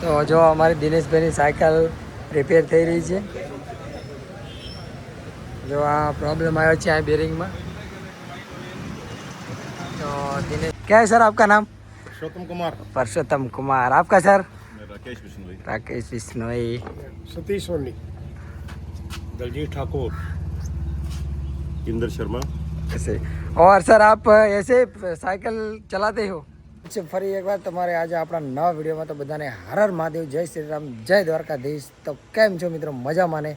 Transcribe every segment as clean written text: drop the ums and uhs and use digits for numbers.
તો જો અમારી દિનેશભાઈની સાયકલ રિપેર થઈ રહી છે. जो आ प्रॉब्लम आया है बेरिंग में. तो दिनेश क्या है सर आपका नाम? पुरुषोत्तम कुमार. पुरुषोत्तम कुमार. आपका सर? राकेश बिश्नोई. राकेश बिश्नोई. सतीश सोनी. दलजीत ठाकुर. इंदर शर्मा. ऐसे. और सर आप ऐसे साइकिल चलाते हो? ફરી એકવાર તમારે આજે આપણા નવા વિડીયોમાં તો બધાને હર હર મહાદેવ, જય શ્રી રામ, જય દ્વારકાધીશ. તો કેમ છો મિત્રો? મજામાં ને?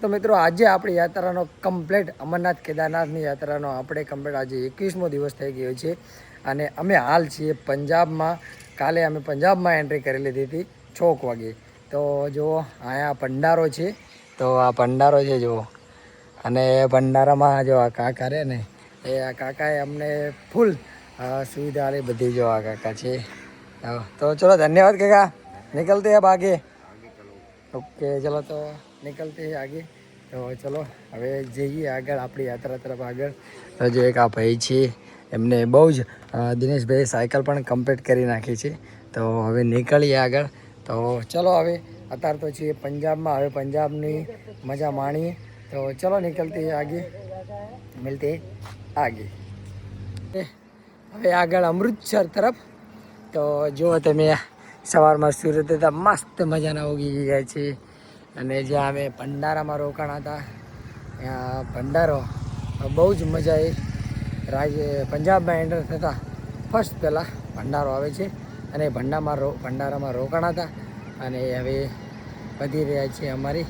તો મિત્રો આજે આપણી યાત્રાનો કમ્પ્લીટ અમરનાથ કેદારનાથની યાત્રાનો આપણે કમ્પ્લીટ આજે 21મો દિવસ થઈ ગયો છે અને અમે હાલ છીએ પંજાબમાં. કાલે અમે પંજાબમાં એન્ટ્રી કરી લીધી હતી 6 વાગે. તો જો અહીંયા ભંડારો છે, તો આ ભંડારો છે જુઓ. અને ભંડારામાં જો આ કાકા રહે ને, એ આ કાકાએ અમને ફૂલ सुविधा वाली बधी जो आ काका छे. तो चलो धन्यवाद काका. निकलते हैं अब आगे. ओके चलो तो निकलते हैं आगे. तो चलो હવે જઈએ આગળ આપણી યાત્રા તરફ આગળ. તો જો એક આ ભાઈ છે, એમને બહુ જ દિનેશભાઈ સાયકલ પણ કમ્પ્લીટ કરી નાખી છે. તો હવે નીકળીએ આગળ. તો ચલો હવે અત્યારે તો છીએ પંજાબમાં. હવે પંજાબની મજા માણીએ. તો ચલો નીકળते हैं आगे, मिलते हैं आगे. હવે આગળ અમૃતસર તરફ. તો જો તમે સવારમાં સુરત હતા, મસ્ત મજાના ઉગી ગયા છે. અને જ્યાં અમે ભંડારામાં રોકાણા હતા, ત્યાં ભંડારો બહુ જ મજા આવી. પંજાબમાં એન્ટર થતાં ફર્સ્ટ પહેલાં ભંડારો આવે છે અને ભંડારામાં રોકાણા હતા. અને હવે વધી રહ્યા છીએ અમારી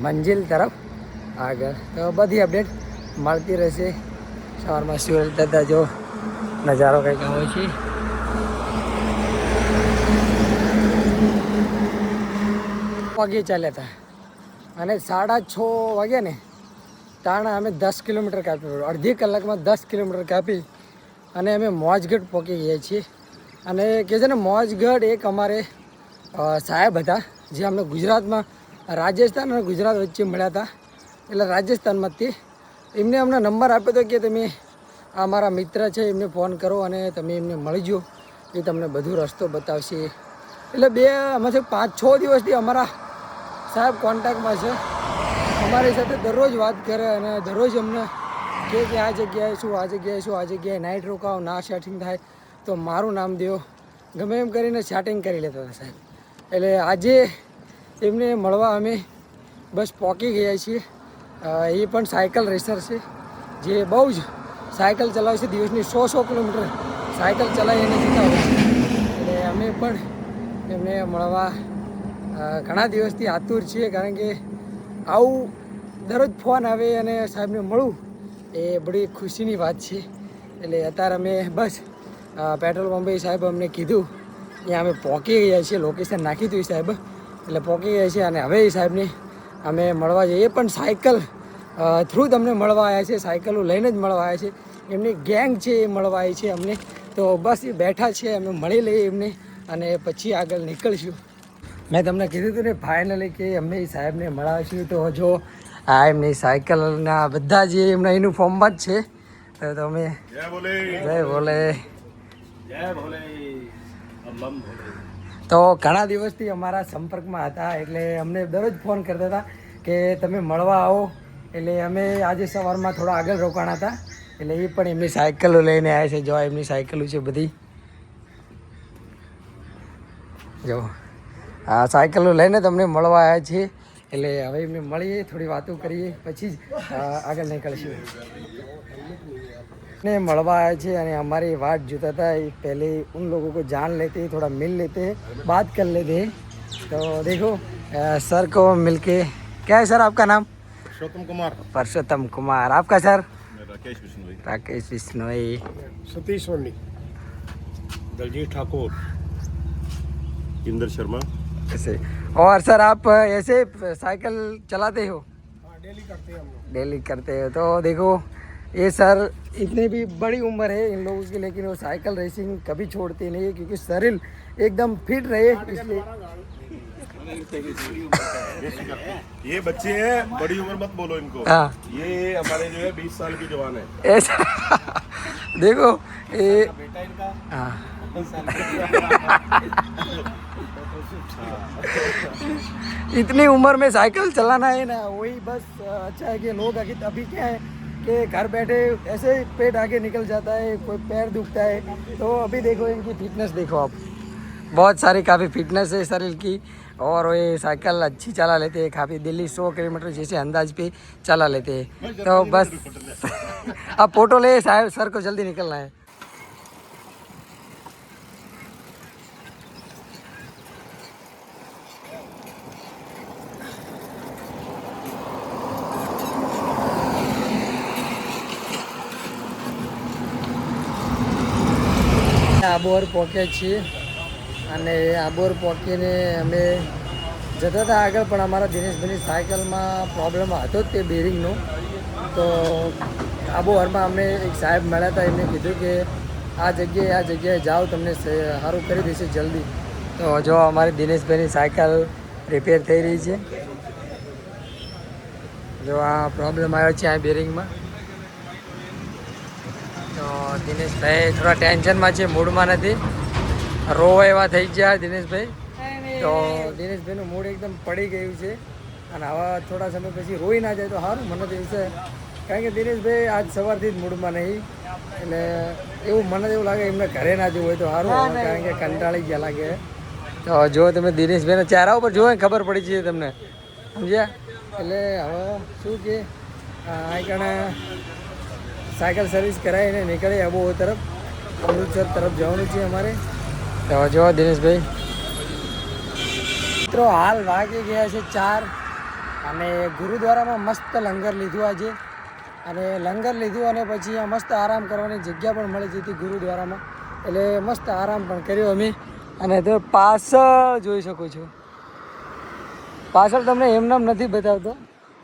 મંજિલ તરફ આગળ. તો બધી અપડેટ મળતી રહેશે. સવારમાં સુરત હતા જો નજારો કંઈક આવો છે. વાગે ચાલ્યા હતા અને 6:30 વાગે ને તાણા અમે 10 કિલોમીટર કાપી, અડધી કલાકમાં 10 કિલોમીટર કાપી અને અમે મોજગઢ પહોંચી ગયા છીએ. અને કહે છે ને મોજગઢ એક અમારે સાહેબ હતા જે અમને ગુજરાતમાં, રાજસ્થાન અને ગુજરાત વચ્ચે મળ્યા હતા. એટલે રાજસ્થાનમાંથી એમને અમને નંબર આપ્યો હતો કે તમે આ મારા મિત્ર છે, એમને ફોન કરો અને તમે એમને મળી જાઓ, એ તમને બધું રસ્તો બતાવશે. એટલે આમાંથી 5-6 દિવસથી અમારા સાહેબ કોન્ટેક્ટમાં છે. અમારી સાથે દરરોજ વાત કરે અને દરરોજ અમને કહે કે આ જગ્યાએ શું, આ જગ્યાએ શું, આ જગ્યાએ નાઇટ રોકાવો, ના સેટિંગ થાય તો મારું નામ દો, ગમે એમ કરીને સેટિંગ કરી લેતા હતા સાહેબ. એટલે આજે એમને મળવા અમે બસ પહોંચી ગયા છીએ. એ પણ સાયકલ રેસર છે જે બહુ જ સાયકલ ચલાવે છે. દિવસની 100 કિલોમીટર સાયકલ ચલાવી એને જતા હોય છે. એટલે અમે પણ એમને મળવા ઘણા દિવસથી આતુર છીએ, કારણ કે આવું દરરોજ ફોન આવે અને સાહેબને મળવું એ બડી ખુશીની વાત છે. એટલે અત્યારે અમે બસ પેટ્રોલ પંપે સાહેબ અમને કીધું, ત્યાં અમે પહોંચી ગયા છીએ. લોકેશન નાખી દીધું સાહેબ, એટલે પહોંચી ગયા છીએ. અને હવે એ સાહેબને અમે મળવા જઈએ. એ પણ સાયકલ થ્રુ તમને મળવા આવ્યા છે, સાયકલો લઈને જ મળવા આવ્યા છે. એમની ગેંગ છે એ મળવા આવી છે અમને. તો બસ એ બેઠા છે, અમે મળી લઈએ એમને અને પછી આગળ નીકળશું. મેં તમને કીધું હતું ને ફાઇનલી કે અમે એ સાહેબને મળાવીશું. તો જો આ એમની સાયકલના બધા જે એમના યુનિફોર્મમાં જ છે. તો તમે જય ભોલે, જય ભોલે, જય ભોલે. તો ઘણા દિવસથી અમારા સંપર્કમાં હતા, એટલે અમને દરરોજ ફોન કરતા હતા કે તમે મળવા આવો. એટલે અમે આજે સવારમાં થોડા આગળ રોકાણા હતા. એટલે એ પણ એમની સાયકલો લઈને આવ્યા છે. જો એમની સાયકલો છે બધી, જો આ સાયકલો લઈને તમને મળવા આવ્યા છીએ. એટલે હવે એમને મળીએ, થોડી વાતો કરીએ, પછી જ આગળ નીકળશું. ने મળવા आए थे અને हमारी वाट जोता था. पहले उन लोगों को जान लेते, थोड़ा मिल लेते, बात कर लेते. तो देखो सर को मिलके. क्या है सर आपका नाम? पुरुषोत्तम कुमार. पुरुषोत्तम कुमार. आपका सर? राकेश बिश्नोई. राकेश बिश्नोई. सतीश सोनी. दलजीत ठाकुर. इंदर शर्मा. ऐसे. और सर आप ऐसे साइकिल चलाते हो? डेली करते हैं हम लोग. डेली करते हो. तो देखो ये सर इतनी भी बड़ी उम्र है इन लोगों की, लेकिन वो साइकिल रेसिंग कभी छोड़ते नहीं है, क्योंकि शरीर एकदम फिट रहे इसलिए. ये बच्चे हैं, बड़ी उम्र मत बोलो इनको. हाँ, ये हमारे जो है 20 साल की जवान है. ऐसा देखो ये. बेटा इनका हाँ इतनी उम्र में साइकिल चलाना है ना, वही बस अच्छा है कि लोग आगे अभी क्या है कि घर बैठे ऐसे पेट आगे निकल जाता है, कोई पैर दुखता है, तो अभी देखो इनकी फिटनेस देखो आप, बहुत सारी काफ़ी फिटनेस है शरीर की, और ये साइकिल अच्छी चला लेते हैं, काफ़ी दिल्ली 100 किलोमीटर जैसे अंदाज पे चला लेते हैं। तो बस अब फोटो ले साहब, सर को जल्दी निकलना है। આબોર પહોંચ્યા છીએ અને આબોર પહોંચીને અમે જતા હતા આગળ, પણ અમારા દિનેશભાઈની સાયકલમાં પ્રોબ્લેમ હતો જ તે બેરિંગનો, તો આબોહરમાં અમને એક સાહેબ મળ્યા હતા, એમને કીધું કે આ જગ્યાએ જાઓ, તમને સારું કરી દેશે જલ્દી. તો જો અમારી દિનેશભાઈની સાયકલ રિપેર થઈ રહી છે. જો આ પ્રોબ્લેમ આવ્યો છે આ બેરિંગમાં, તો દિનેશભાઈ થોડા ટેન્શનમાં છે, મૂડમાં નથી, રોવા એવા થઈ ગયા દિનેશભાઈ. તો દિનેશભાઈનું મૂડ એકદમ પડી ગયું છે, અને આવા થોડા સમય પછી રોઈ ના જાય તો સારું, મને તો એવું છે, કારણ કે દિનેશભાઈ આજ સવારથી જ મૂડમાં નહીં, એટલે એવું મને એવું લાગે એમને ઘરે ના જવું હોય તો સારું, કારણ કે કંટાળી ગયા લાગે. તો જો તમે દિનેશભાઈના ચહેરા ઉપર જુઓ ખબર પડી છે તમને, સમજ્યા? એટલે હવે શું કે આ સાયકલ સર્વિસ કરાવીને નીકળે આબોહર તરફ, અમૃતસર તરફ જવાનું છે અમારે. તો જો દિનેશભાઈ મિત્રો હાલ વાગી ગયા છે 4, અને ગુરુદ્વારામાં મસ્ત લંગર લીધું આજે, અને લંગર લીધું અને પછી આ મસ્ત આરામ કરવાની જગ્યા પણ મળી જતી ગુરુદ્વારામાં, એટલે મસ્ત આરામ પણ કર્યો અમે. અને તો પાછળ જોઈ શકો છો, પાછળ તમને એમનામ નથી બતાવતો,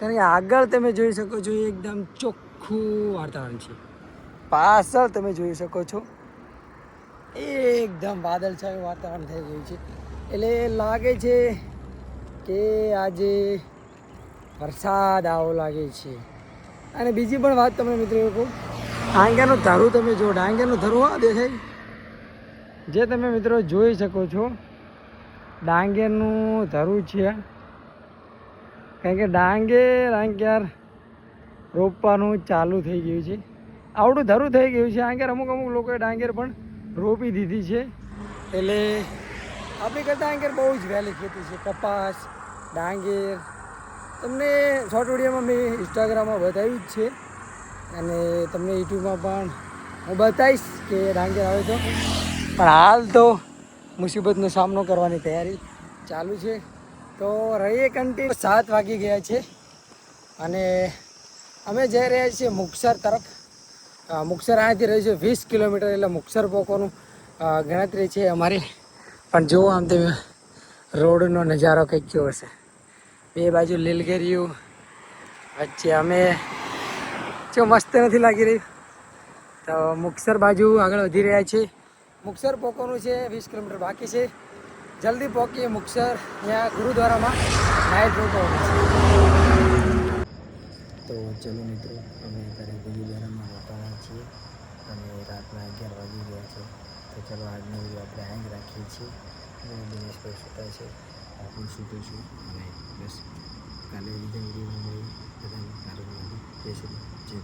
કારણ કે આગળ તમે જોઈ શકો છો એકદમ ચોખ્ખું વાતાવરણ છે. પાછળ તમે જોઈ શકો છો એકદમ વાદળછાયું વાતાવરણ થઈ ગયું છે, એટલે લાગે છે કે આજે વરસાદ આવો લાગે છે. અને બીજી પણ વાત તમને મિત્રો એવું કહું, ડાંગરનું ધરું તમે જો, ડાંગરનું ધરું આ દેખાય, જે તમે મિત્રો જોઈ શકો છો ડાંગરનું ધરું છે, કારણ કે ડાંગર રોપવાનું ચાલુ થઈ ગયું છે, આવડું ધરું થઈ ગયું છે. ડાંગર અમુક લોકોએ ડાંગર પણ રોપી દીધી છે, એટલે આપણી કરતાં ડાંગર બહુ જ વહેલી ખેતી છે. કપાસ, ડાંગર તમને શોર્ટ વિડીયોમાં મેં ઇન્સ્ટાગ્રામમાં બતાવ્યું જ છે, અને તમને યુટ્યુબમાં પણ હું બતાવીશ કે ડાંગર આવે તો. પણ હાલ તો મુસીબતનો સામનો કરવાની તૈયારી ચાલુ છે. તો રહીએ કન્ટિન્યુ. 7 વાગી ગયા છે અને અમે જઈ રહ્યા છીએ મુક્સર તરફ. મુક્સર અહીંયાથી રહી છે 20 કિલોમીટર, એટલે મુક્સર પહોંચવાનું ગણતરી છે અમારી. પણ જુઓ આમ તમે રોડનો નજારો કંઈક કેવો હશે, બે બાજુ લીલગેરીયું, વચ્ચે અમે જો મસ્ત નથી લાગી રહ્યું. તો મુક્સર બાજુ આગળ વધી રહ્યા છીએ. મુક્સર પહોંચવાનું છે, 20 કિલોમીટર બાકી છે. જલ્દી પહોંચીએ મુક્સર, ત્યાં ગુરુદ્વારામાં નાઇટ રોકવાનું છે. તો ચલો મિત્રો, અમે અત્યારે ગુરુદ્વારામાં રોકાણા છીએ અને રાતના 11 વાગી ગયા છે. તો ચલો આજનો વિડીયો આપણે અહીં જ રાખીએ છીએ. દિનેશભાઈ સૂતા છે, હું સૂતો છું, અને બસ કાલે બીજા વિડીયોમાં મળીએ. બધાને સારું જય શ્રી જય